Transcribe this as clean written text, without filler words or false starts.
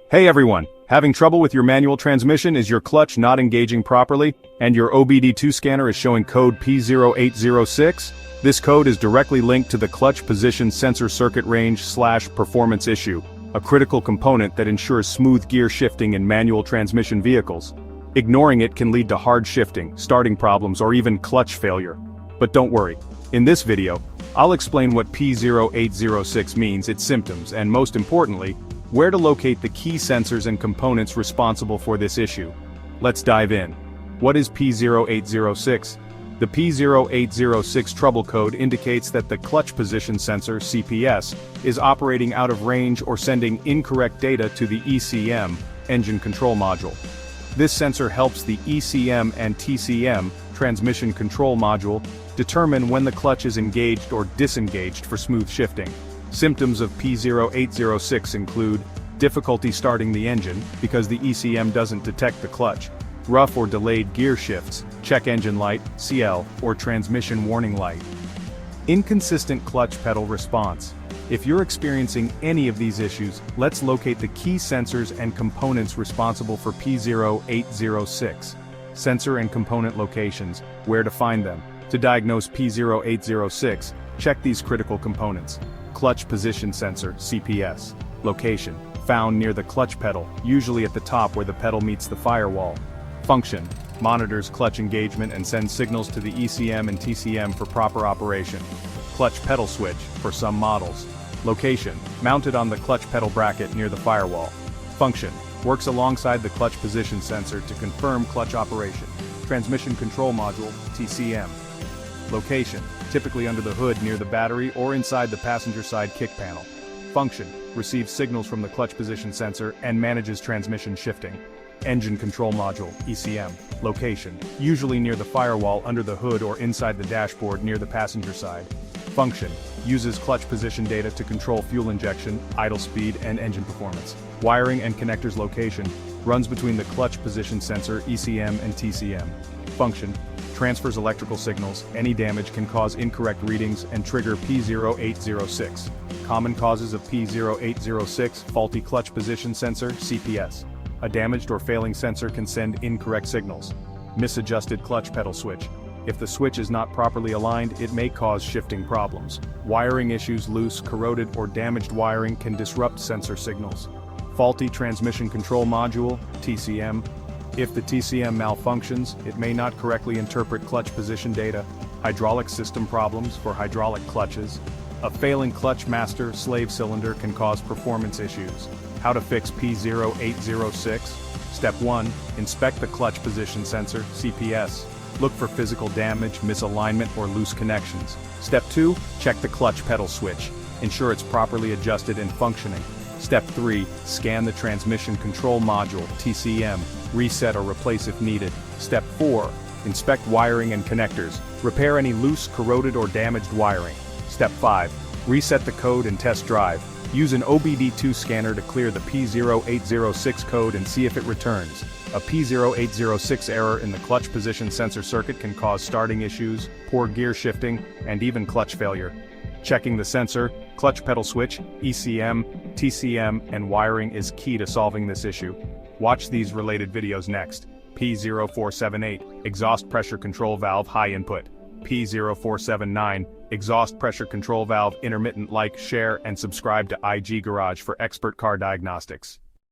Hey everyone, having trouble with your manual transmission? Is your clutch not engaging properly, and your obd2 scanner is showing code P0806? This code is directly linked to the clutch position sensor circuit range/performance issue, a critical component that ensures smooth gear shifting in manual transmission vehicles. Ignoring it can lead to hard shifting, starting problems, or even clutch failure. But don't worry, in this video, I'll explain what P0806 means, its symptoms, and most importantly, where to locate the key sensors and components responsible for this issue. Let's dive in. What is P0806? The P0806 trouble code indicates that the clutch position sensor (CPS) is operating out of range or sending incorrect data to the ECM, engine control module. This sensor helps the ECM and TCM, transmission control module, determine when the clutch is engaged or disengaged for smooth shifting. Symptoms of P0806 include difficulty starting the engine because the ECM doesn't detect the clutch, rough or delayed gear shifts, check engine light, CL, or transmission warning light. Inconsistent clutch pedal response. If you're experiencing any of these issues, let's locate the key sensors and components responsible for P0806. Sensor and component locations, where to find them. To diagnose P0806, check these critical components. Clutch position sensor, CPS. Location, found near the clutch pedal, usually at the top where the pedal meets the firewall. Function, monitors clutch engagement and sends signals to the ECM and TCM for proper operation. Clutch pedal switch, for some models. Location, mounted on the clutch pedal bracket near the firewall. Function, works alongside the clutch position sensor to confirm clutch operation. Transmission control module, TCM. Location, typically under the hood near the battery or inside the passenger side kick panel. Function, receives signals from the clutch position sensor and manages transmission shifting. Engine control module, ECM. Location, usually near the firewall under the hood or inside the dashboard near the passenger side. Function, uses clutch position data to control fuel injection, idle speed, and engine performance. Wiring and connectors location, runs between the clutch position sensor, ECM, and TCM. Function, transfers electrical signals. Any damage can cause incorrect readings and trigger P0806. Common causes of P0806, faulty clutch position sensor, CPS. A damaged or failing sensor can send incorrect signals. Misadjusted clutch pedal switch. If the switch is not properly aligned, it may cause shifting problems. Wiring issues, loose, corroded, or damaged wiring can disrupt sensor signals. Faulty transmission control module, TCM. If the TCM malfunctions, it may not correctly interpret clutch position data. Hydraulic system problems for hydraulic clutches. A failing clutch master slave cylinder can cause performance issues. How to fix P0806? Step 1. Inspect the clutch position sensor, CPS. Look for physical damage, misalignment, or loose connections. Step 2. Check the clutch pedal switch. Ensure it's properly adjusted and functioning. Step 3. Scan the transmission control module, TCM. Reset or replace if needed. Step 4. Inspect wiring and connectors. Repair any loose, corroded, or damaged wiring. Step 5. Reset the code and test drive. Use an obd2 scanner to clear the P0806 code and see if it returns. A P0806 error in the clutch position sensor circuit can cause starting issues, poor gear shifting, and even clutch failure. Checking the sensor, clutch pedal switch, ECM, TCM, and wiring is key to solving this issue. Watch these related videos next. P0478, exhaust pressure control valve high input. P0479, exhaust pressure control valve intermittent. Like, share, and subscribe to IG Garage for expert car diagnostics.